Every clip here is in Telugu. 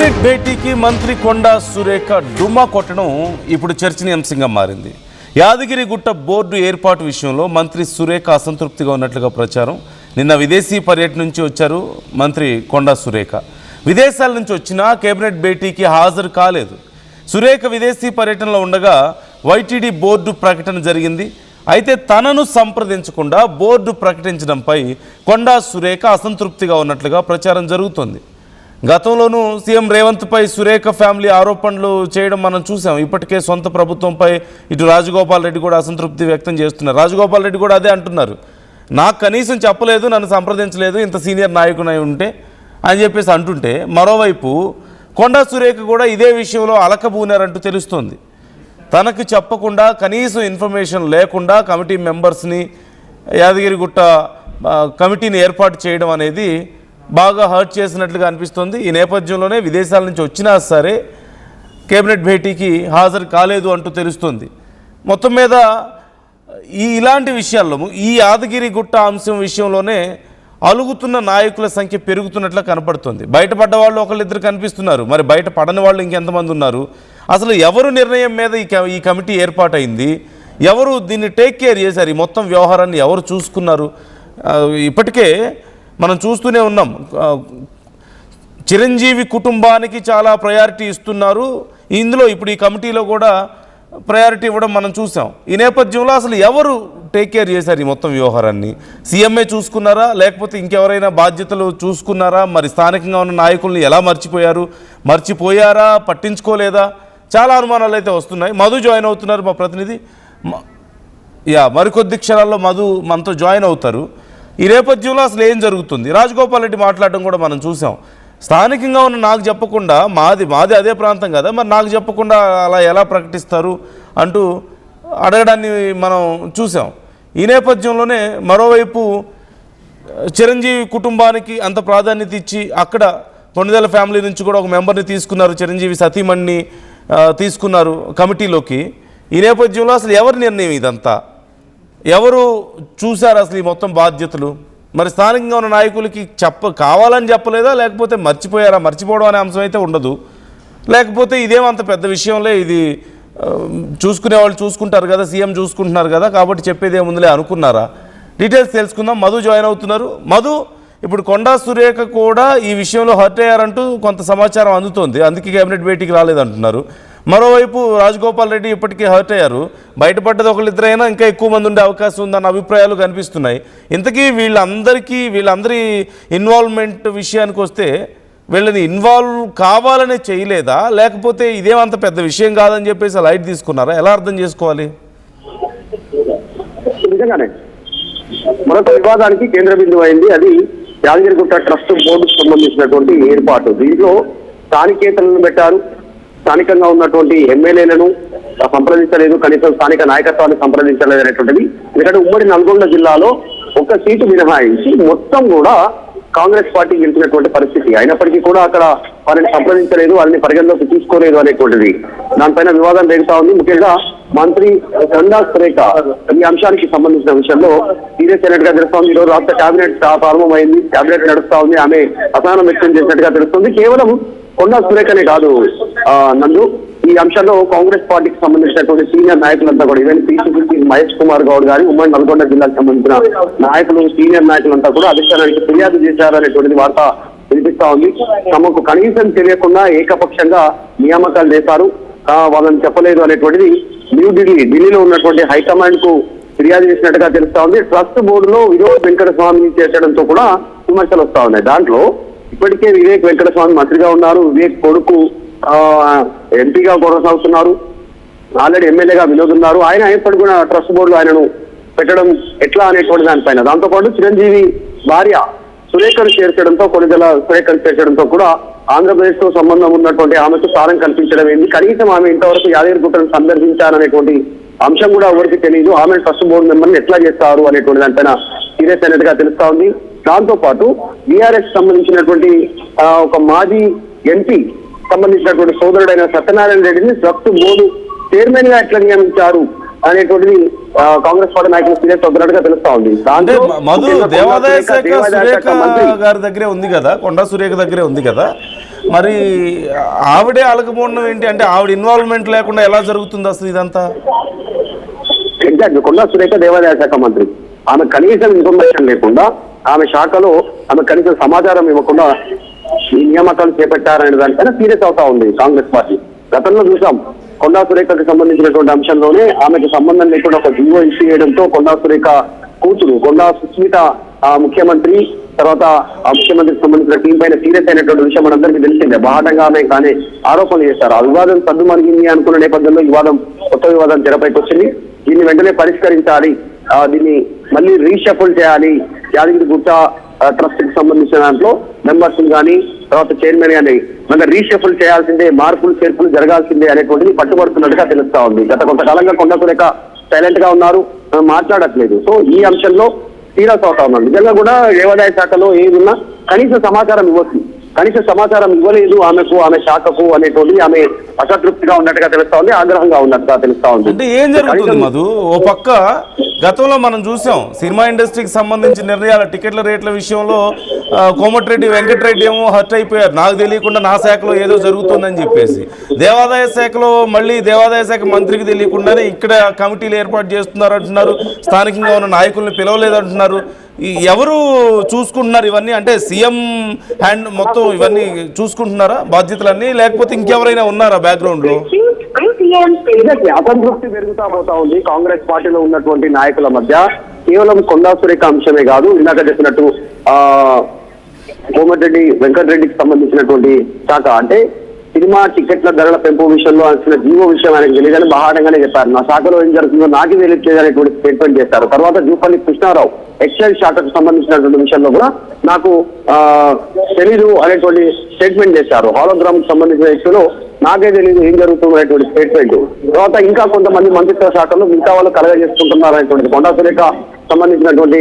కేబినెట్ భేటీకి మంత్రి కొండా సురేఖ డుమ్మా కొట్టడం ఇప్పుడు చర్చనీయాంశంగా మారింది. యాదగిరిగుట్ట బోర్డు ఏర్పాటు విషయంలో మంత్రి సురేఖ అసంతృప్తిగా ఉన్నట్లుగా ప్రచారం. నిన్న విదేశీ పర్యటన నుంచి వచ్చారు మంత్రి కొండా సురేఖ. విదేశాల నుంచి వచ్చినా కేబినెట్ భేటీకి హాజరు కాలేదు. సురేఖ విదేశీ పర్యటనలో ఉండగా వైటీడీ బోర్డు ప్రకటన జరిగింది. అయితే తనను సంప్రదించకుండా బోర్డు ప్రకటించడంపై కొండా సురేఖ అసంతృప్తిగా ఉన్నట్లుగా ప్రచారం జరుగుతోంది. గతంలోనూ సీఎం రేవంత్పై సురేఖ ఫ్యామిలీ ఆరోపణలు చేయడం మనం చూసాం. ఇప్పటికే సొంత ప్రభుత్వంపై ఇటు రాజగోపాల్ రెడ్డి కూడా అసంతృప్తి వ్యక్తం చేస్తున్నారు. రాజగోపాల్ రెడ్డి కూడా అదే అంటున్నారు, నాకు కనీసం చెప్పలేదు, నన్ను సంప్రదించలేదు, ఇంత సీనియర్ నాయకునై ఉంటే అని చెప్పేసి అంటుంటే, మరోవైపు కొండా సురేఖ కూడా ఇదే విషయంలో అలకబూనారంటూ తెలుస్తోంది. తనకు చెప్పకుండా కనీసం ఇన్ఫర్మేషన్ లేకుండా కమిటీ మెంబర్స్ని యాదగిరిగుట్ట కమిటీని ఏర్పాటు చేయడం అనేది బాగా హర్ట్ చేసినట్లుగా అనిపిస్తుంది. ఈ నేపథ్యంలోనే విదేశాల నుంచి వచ్చినా సరే కేబినెట్ భేటీకి హాజరు కాలేదు అంటూ తెలుస్తుంది. మొత్తం మీద ఇలాంటి విషయాల్లో ఈ యాదగిరిగుట్ట అంశం విషయంలోనే అలుగుతున్న నాయకుల సంఖ్య పెరుగుతున్నట్లు కనపడుతుంది. బయటపడ్డ వాళ్ళు ఒకళ్ళిద్దరు కనిపిస్తున్నారు, మరి బయట పడని వాళ్ళు ఇంకెంతమంది ఉన్నారు? అసలు ఎవరు నిర్ణయం మీద ఈ కమిటీ ఏర్పాటైంది? ఎవరు దీన్ని టేక్ కేర్ చేశారు? ఈ మొత్తం వ్యవహారాన్ని ఎవరు చూసుకున్నారు? ఇప్పటికే మనం చూస్తూనే ఉన్నాం, చిరంజీవి కుటుంబానికి చాలా ప్రయారిటీ ఇస్తున్నారు. ఇందులో ఇప్పుడు ఈ కమిటీలో కూడా ప్రయారిటీ ఇవ్వడం మనం చూసాం. ఈ నేపథ్యంలో అసలు ఎవరు టేక్ కేర్ చేశారు ఈ మొత్తం వ్యవహారాన్ని? సీఎంఏ చూసుకున్నారా, లేకపోతే ఇంకెవరైనా బాధ్యతలు చూసుకున్నారా? మరి స్థానికంగా ఉన్న నాయకుల్ని ఎలా మర్చిపోయారా, పట్టించుకోలేదా? చాలా అనుమానాలు అయితే వస్తున్నాయి. మధు జాయిన్ అవుతున్నారు, మా ప్రతినిధి. మరికొద్ది క్షణాల్లో మధు మనతో జాయిన్ అవుతారు. ఈ నేపథ్యంలో అసలు ఏం జరుగుతుంది? రాజగోపాల్ రెడ్డి మాట్లాడడం కూడా మనం చూసాం. స్థానికంగా ఉన్న నాకు చెప్పకుండా, మాది అదే ప్రాంతం కదా, మరి నాకు చెప్పకుండా అలా ఎలా ప్రకటిస్తారు అంటూ అడగడాన్ని మనం చూసాం. ఈ నేపథ్యంలోనే మరోవైపు చిరంజీవి కుటుంబానికి అంత ప్రాధాన్యత ఇచ్చి అక్కడ కొన్నిదేల ఫ్యామిలీ నుంచి కూడా ఒక మెంబర్ని తీసుకున్నారు, చిరంజీవి సతీమణిని తీసుకున్నారు కమిటీలోకి. ఈ నేపథ్యంలో అసలు ఎవరి నిర్ణయం ఇదంతా? ఎవరు చూశారు అసలు ఈ మొత్తం బాధ్యతలు? మరి స్థానికంగా ఉన్న నాయకులకి కావాలని చెప్పలేదా, లేకపోతే మర్చిపోయారా? మర్చిపోవడం అనే అంశం అయితే ఉండదు. లేకపోతే ఇదేమంత పెద్ద విషయంలే, ఇది చూసుకునే వాళ్ళు చూసుకుంటారు కదా, సీఎం చూసుకుంటున్నారు కదా, కాబట్టి చెప్పేదేముందిలే అనుకున్నారా? డీటెయిల్స్ తెలుసుకుందాం. మధు జాయిన్ అవుతున్నారు. మధు, ఇప్పుడు కొండా సురేఖ కూడా ఈ విషయంలో హర్ట్ అయ్యారంటూ కొంత సమాచారం అందుతోంది, అందుకే కేబినెట్ భేటీకి రాలేదంటున్నారు. మరోవైపు రాజగోపాల్ రెడ్డి ఇప్పటికీ హర్ట్ అయ్యారు. బయటపడ్డది ఒకళ్ళిద్దరైనా ఇంకా ఎక్కువ మంది ఉండే అవకాశం ఉందన్న అభిప్రాయాలు కనిపిస్తున్నాయి. ఇంతకీ వీళ్ళందరి ఇన్వాల్వ్మెంట్ విషయానికి వస్తే వీళ్ళని ఇన్వాల్వ్ కావాలనే చేయలేదా, లేకపోతే ఇదేమంత పెద్ద విషయం కాదని చెప్పేసి లైట్ తీసుకున్నారా? ఎలా అర్థం చేసుకోవాలి? నిజంగానే మరొక వివాదానికి కేంద్ర బిందువు అయింది. అది యాదగిరిగుట్ట ట్రస్ట్ బోర్డుకు సంబంధించినటువంటి ఏర్పాటు. దీంట్లో స్థానికేతలను పెట్టారు. స్థానికంగా ఉన్నటువంటి ఎమ్మెల్యేలను సంప్రదించలేదు, కనీసం స్థానిక నాయకత్వాన్ని సంప్రదించలేదు అనేటువంటిది. ఎందుకంటే ఉమ్మడి నల్గొండ జిల్లాలో ఒక సీటు మినహాయించి మొత్తం కూడా కాంగ్రెస్ పార్టీ గెలిచినటువంటి పరిస్థితి. అయినప్పటికీ కూడా అక్కడ వారిని సంప్రదించలేదు, వారిని పరిగణలోకి తీసుకోలేదు అనేటువంటిది. దానిపైన వివాదం రేగుతా ఉంది. ముఖ్యంగా మంత్రి కొండా సురేఖ ఈ అంశానికి సంబంధించిన విషయంలో సీరియస్ అయినట్టుగా తెలుస్తోంది. ఈరోజు రాష్ట్ర కేబినెట్ ప్రారంభమైంది, కేబినెట్ నడుస్తా ఉంది. ఆమె అసహనం వ్యక్తం చేసినట్టుగా తెలుస్తుంది. కేవలం కొండా సురేఖనే కాదు నందు, ఈ అంశంలో కాంగ్రెస్ పార్టీకి సంబంధించినటువంటి సీనియర్ నాయకులంతా కూడా, ఈవెన్ పిసిసి మహేష్ కుమార్ గౌడ్ గారి ఉమ్మడి నల్గొండ జిల్లాకు సంబంధించిన నాయకులు, సీనియర్ నాయకులంతా కూడా అధిష్టానానికి ఫిర్యాదు చేశారనేటువంటిది వార్త వినిపిస్తా ఉంది. తమకు కనీసం తెలియకుండా ఏకపక్షంగా నియామకాలు చేశారు, వాళ్ళని చెప్పలేదు అనేటువంటిది ఢిల్లీలో ఉన్నటువంటి హైకమాండ్ కు ఫిర్యాదు చేసినట్టుగా తెలుస్తా ఉంది. ట్రస్ట్ బోర్డులో వివేక్ వెంకటస్వామిని చేర్చడంతో కూడా విమర్శలు వస్తా ఉన్నాయి. దాంట్లో ఇప్పటికే వివేక్ వెంకటస్వామి మంత్రిగా ఉన్నారు, వివేక్ కొడుకు ఎంపీగా కొనసాగుతున్నారు, ఆల్రెడీ ఎమ్మెల్యేగా వినోద్ ఉన్నారు. ఆయన ఎప్పటికీ కూడా ట్రస్ట్ బోర్డులో ఆయనను పెట్టడం ఎట్లా అనేటువంటి దానిపైన, దాంతోపాటు చిరంజీవి భార్య సురేఖను చేర్చడంతో, కొన్నిదల సురేఖను చేర్చడంతో కూడా ఆంధ్రప్రదేశ్ తో సంబంధం ఉన్నటువంటి ఆమెకు స్థానం కల్పించడం ఏంది, కనీసం ఆమె ఇంతవరకు యాదగిరిగుట్టను సందర్శించారనేటువంటి అంశం కూడా ఎవరికి తెలియదు. ఆమె ట్రస్ట్ బోర్డు మెంబర్ని ఎట్లా చేస్తారు అనేటువంటి దానిపైన సీరియస్ అయినట్టుగా తెలుస్తా ఉంది. దాంతో పాటు బీఆర్ఎస్ సంబంధించినటువంటి ఒక మాజీ ఎంపీ సంబంధించినటువంటి సోదరుడైన సత్యనారాయణ రెడ్డిని ట్రస్ట్ బోర్డు చైర్మన్ గా ఎట్లా నియమించారు అనేటువంటిది కాంగ్రెస్ పార్టీ నాయకులు సీరియస్ అవుతున్నట్టుగా తెలుస్తా ఉంది. మధు, దేవాదాయ శాఖ సురేఖ గారి దగ్గరే ఉంది కదా, కొండా సురేఖ దగ్గరే ఉంది కదా, మరి ఆవిడే అలకపోవడం ఏంటి? అంటే ఆవిడ ఇన్వాల్వ్మెంట్ లేకుండా ఎలా జరుగుతుంది అసలు ఇదంతా? ఎగ్జాక్ట్. కొండా సురేఖ దేవాదాయ శాఖ మంత్రి, ఆమె కనీసం ఇన్ఫర్మేషన్ లేకుండా, ఆమె శాఖలో ఆమె కనీసం సమాచారం ఇవ్వకుండా ఈ నియామకాలు చేపట్టారనే దానిపైన సీరియస్ అవుతా ఉంది కాంగ్రెస్ పార్టీ. గతంలో చూసాం, కొండా సురేఖకు సంబంధించినటువంటి అంశంలోనే ఆమెకు సంబంధం లేకుండా ఒక జీవో ఇష్యూ చేయడంతో కొండా సురేఖ కూతురు కొండా సుస్మిత ముఖ్యమంత్రి, తర్వాత ఆ ముఖ్యమంత్రికి సంబంధించిన టీం పైన సీరియస్ అయినటువంటి విషయం మనందరికీ తెలిసిందే. బాహటంగా ఆమె కానీ ఆరోపణలు చేశారు. ఆ వివాదం సద్దుమణిగింది అనుకున్న నేపథ్యంలో కొత్త వివాదం తెరపైకి వచ్చింది. దీన్ని వెంటనే పరిష్కరించాలి, దీన్ని మళ్ళీ రీషఫుల్ చేయాలి, యాదగిరిగుట్ట ట్రస్ట్ కి సంబంధించిన దాంట్లో మెంబర్స్ కానీ తర్వాత చైర్మన్ కానీ మన రీషఫుల్ చేయాల్సిందే, మార్పులు చేర్పులు జరగాల్సిందే అనేటువంటిది పట్టుబడుతున్నట్టుగా తెలుస్తా ఉంది. గత కొంతకాలంగా కొండా సురేఖ సైలెంట్ గా ఉన్నారు, మాట్లాడట్లేదు. సో ఈ అంశంలో సీరియస్ అవుతా ఉన్నారు. నిజంగా కూడా దేవాదాయ శాఖలో ఏదున్నా కనీస సమాచారం ఇవ్వచ్చు, కనీస సమాచారం ఇవ్వలేదు ఆమెకు, ఆమె శాఖకు అనేటువంటి ఆమె అసంతృప్తిగా ఉన్నట్టుగా తెలుస్తా ఉంది, ఆగ్రహంగా ఉన్నట్టుగా తెలుస్తా ఉంది. అంటే ఏం జరుగుతుంది మధు? ఓ పక్క గతంలో మనం చూసాం సినిమా ఇండస్ట్రీకి సంబంధించిన నిర్ణయాల టికెట్ల రేట్ల విషయంలో కోమటిరెడ్డి వెంకటరెడ్డి ఏమో హర్ట్ అయిపోయారు, నాకు తెలియకుండా నా శాఖలో ఏదో జరుగుతుందని చెప్పేసి. దేవాదాయ శాఖలో మళ్ళీ దేవాదాయ శాఖ మంత్రికి తెలియకుండానే ఇక్కడ కమిటీలు ఏర్పాటు చేస్తున్నారు అంటున్నారు, స్థానికంగా ఉన్న నాయకుల్ని పిలవలేదంటున్నారు. ఎవరు చూసుకుంటున్నారు ఇవన్నీ? అంటే సీఎం హ్యాండ్ మొత్తం ఇవన్నీ చూసుకుంటున్నారా బాధ్యతలన్నీ, లేకపోతే ఇంకెవరైనా ఉన్నారా బ్యాక్గ్రౌండ్ లో? అసంతృప్తి పెరుగుతా పోతా ఉంది కాంగ్రెస్ పార్టీలో ఉన్నటువంటి నాయకుల మధ్య. కేవలం కొండా సురేఖ అంశమే కాదు, ఇందాక చెప్పినట్టు కోమటిరెడ్డి వెంకటరెడ్డికి సంబంధించినటువంటి శాఖ, అంటే సినిమా టికెట్ల ధరల పెంపు విషయంలో వచ్చిన జీవో విషయం ఆయనకు తెలియదని బాహాటంగానే చెప్పారు. నా శాఖలో ఏం జరుగుతుందో నాకే తెలియట్లేదు అనేటువంటి స్టేట్మెంట్ చేశారు. తర్వాత జూపల్లి కృష్ణారావు ఎక్సైజ్ శాఖకు సంబంధించినటువంటి విషయంలో కూడా నాకు తెలీదు అనేటువంటి స్టేట్మెంట్ చేశారు. హాలోగ్రామ్ కు సంబంధించిన విషయంలో నాకే తెలియదు ఏం జరుగుతుంది అనేటువంటి స్టేట్మెంట్. తర్వాత ఇంకా కొంతమంది మంత్రిత్వ శాఖలో మిగతా వాళ్ళు కలగజేసుకుంటున్నారు అనేటువంటి కొండా సురేఖ సంబంధించినటువంటి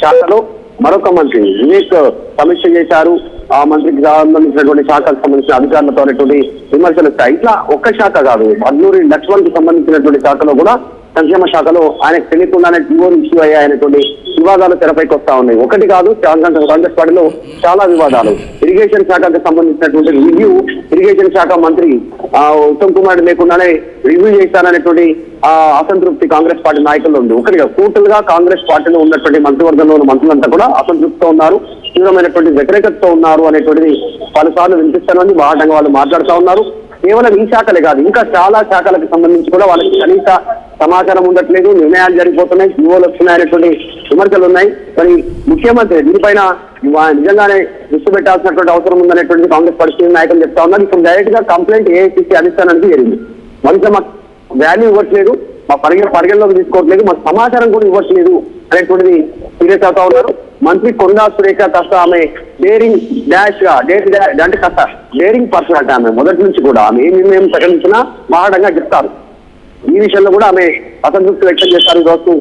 శాఖలో మరొక మంత్రి వివేక్ సమీక్ష చేశారు. ఆ మంత్రికి సంబంధించినటువంటి శాఖకు సంబంధించిన అధికారులతో అనేటువంటి విమర్శలు వస్తాయి. ఇట్లా ఒక్క శాఖ కాదు, అల్లూరి లక్ష్మణ్ కి సంబంధించినటువంటి శాఖలో కూడా, సంక్షేమ శాఖలో ఆయనకు తెలియకుండానే జీవోలు ఇష్యూ అయ్యాయనేటువంటి వివాదాలు తెరపైకి వస్తా ఉన్నాయి. ఒకటి కాదు, కాంగ్రెస్ పార్టీలో చాలా వివాదాలు. ఇరిగేషన్ శాఖకు సంబంధించినటువంటి రివ్యూ, ఇరిగేషన్ శాఖ మంత్రి ఉత్తమ్ కుమార్ లేకుండానే రివ్యూ చేశారనేటువంటి అసంతృప్తి కాంగ్రెస్ పార్టీ నాయకుల్లో ఉంది. ఒకటిగా టోటల్ గా కాంగ్రెస్ పార్టీలో ఉన్నటువంటి మంత్రివర్గంలో ఉన్న మంత్రులంతా కూడా అసంతృప్తితో ఉన్నారు, తీవ్రమైనటువంటి వ్యతిరేకతతో ఉన్నారు అనేటువంటిది పలుసార్లు వినిపిస్తానని బాహటంగా వాళ్ళు మాట్లాడుతూ ఉన్నారు. కేవలం ఈ శాఖలే కాదు, ఇంకా చాలా శాఖలకు సంబంధించి కూడా వాళ్ళకి కనీస సమాచారం ఉండట్లేదు, నిర్ణయాలు జరిగిపోతున్నాయి, జీవోలు వస్తున్నాయనేటువంటి విమర్శలు ఉన్నాయి. మరి ముఖ్యమంత్రి దీనిపైన నిజంగానే దృష్టి పెట్టాల్సినటువంటి అవసరం ఉందనేటువంటి కాంగ్రెస్ పార్టీ నాయకులు చెప్తా ఉన్నారు. ఇప్పుడు డైరెక్ట్ గా కంప్లైంట్ ఏఐసీసీ అధిష్టానానికి జరిగింది. మంచిగా మాకు వాల్యూ ఇవ్వట్లేదు, మా పరిగణలోకి తీసుకోవట్లేదు, మాకు సమాచారం కూడా ఇవ్వట్లేదు అనేటువంటిది సీరియస్ అవుతా ఉన్నారు. మంత్రి కొండా సురేఖ కాస్త ఆమె డేరింగ్ డాష్ గా అంటే కాస్త డేరింగ్ పర్సన్ అంటే ఆమె మొదటి నుంచి కూడా ఆమె ఏ నిర్ణయం ప్రకటించినా బాహటంగా చెప్తారు. ఈ విషయంలో కూడా ఆమె అసంతృప్తి వ్యక్తం చేస్తారు ఈ రోజు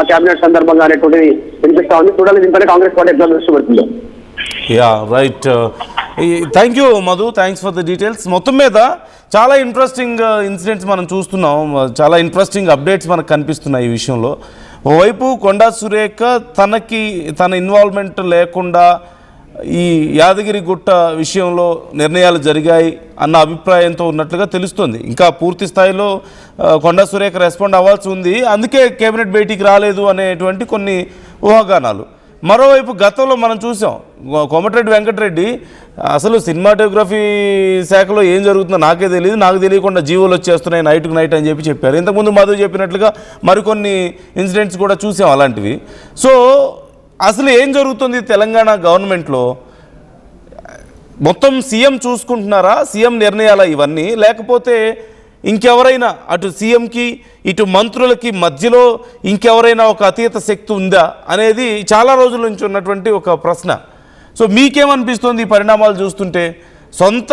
కేబినెట్ సందర్భంగా అనేటువంటిది వినిపిస్తా ఉంది. చూడాలి దీనిపైన కాంగ్రెస్ పార్టీ ఎట్లా దృష్టి పెడుతుందో. Yeah right, thank you Madhu, thanks for the details. మొత్తం మీద చాలా ఇంట్రెస్టింగ్ ఇన్సిడెంట్స్ మనం చూస్తున్నాం, చాలా ఇంట్రెస్టింగ్ అప్డేట్స్ మనకు కనిపిస్తున్నాయి ఈ విషయంలో. ఓవైపు కొండా సురేఖ తన ఇన్వాల్వ్మెంట్ లేకుండా ఈ యాదగిరిగుట్ట విషయంలో నిర్ణయాలు జరిగాయి అన్న అభిప్రాయంతో ఉన్నట్లుగా తెలుస్తుంది. ఇంకా పూర్తి స్థాయిలో కొండా సురేఖ రెస్పాండ్ అవ్వాల్సి ఉంది, అందుకే కేబినెట్ భేటీకి రాలేదు అనేటువంటి కొన్ని ఊహాగానాలు. మరోవైపు గతంలో మనం చూసాం కోమటిరెడ్డి వెంకటరెడ్డి అసలు సినిమాటోగ్రఫీ శాఖలో ఏం జరుగుతుందో నాకే తెలియదు, నాకు తెలియకుండా జీవోలు వచ్చేస్తున్నాయి నైట్కి నైట్ అని చెప్పారు. ఇంతకుముందు మధు చెప్పినట్లుగా మరికొన్ని ఇన్సిడెంట్స్ కూడా చూసాం అలాంటివి. సో అసలు ఏం జరుగుతుంది తెలంగాణ గవర్నమెంట్లో? మొత్తం సీఎం చూసుకుంటున్నారా, సీఎం నిర్ణయాల ఇవన్నీ, లేకపోతే ఇంకెవరైనా అటు సీఎంకి ఇటు మంత్రులకి మధ్యలో ఇంకెవరైనా ఒక అతీత శక్తి ఉందా అనేది చాలా రోజుల నుంచి ఉన్నటువంటి ఒక ప్రశ్న. సో మీకేమనిపిస్తుంది ఈ పరిణామాలు చూస్తుంటే? సొంత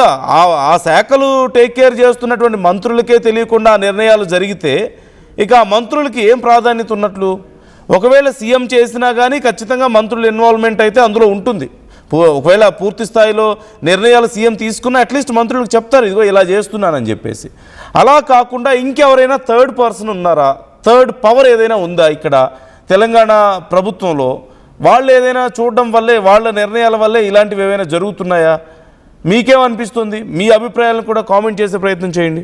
ఆ శాఖలు టేక్ కేర్ చేస్తున్నటువంటి మంత్రులకే తెలియకుండా నిర్ణయాలు జరిగితే ఇక ఆ మంత్రులకి ఏం ప్రాధాన్యత ఉన్నట్లు? ఒకవేళ సీఎం చేసినా కానీ ఖచ్చితంగా మంత్రుల ఇన్వాల్వ్మెంట్ అయితే అందులో ఉంటుంది. ఒకవేళ పూర్తి స్థాయిలో నిర్ణయాలు సీఎం తీసుకున్నా అట్లీస్ట్ మంత్రులకు చెప్తారు ఇదిగో ఇలా చేస్తున్నానని చెప్పేసి. అలా కాకుండా ఇంకెవరైనా థర్డ్ పర్సన్ ఉన్నారా, థర్డ్ పవర్ ఏదైనా ఉందా ఇక్కడ తెలంగాణ ప్రభుత్వంలో? వాళ్ళు ఏదైనా చూడడం వల్లే, వాళ్ళ నిర్ణయాల వల్లే ఇలాంటివి ఏవైనా జరుగుతున్నాయా? మీకేమనిపిస్తుంది? మీ అభిప్రాయాలను కూడా కామెంట్ చేసే ప్రయత్నం చేయండి.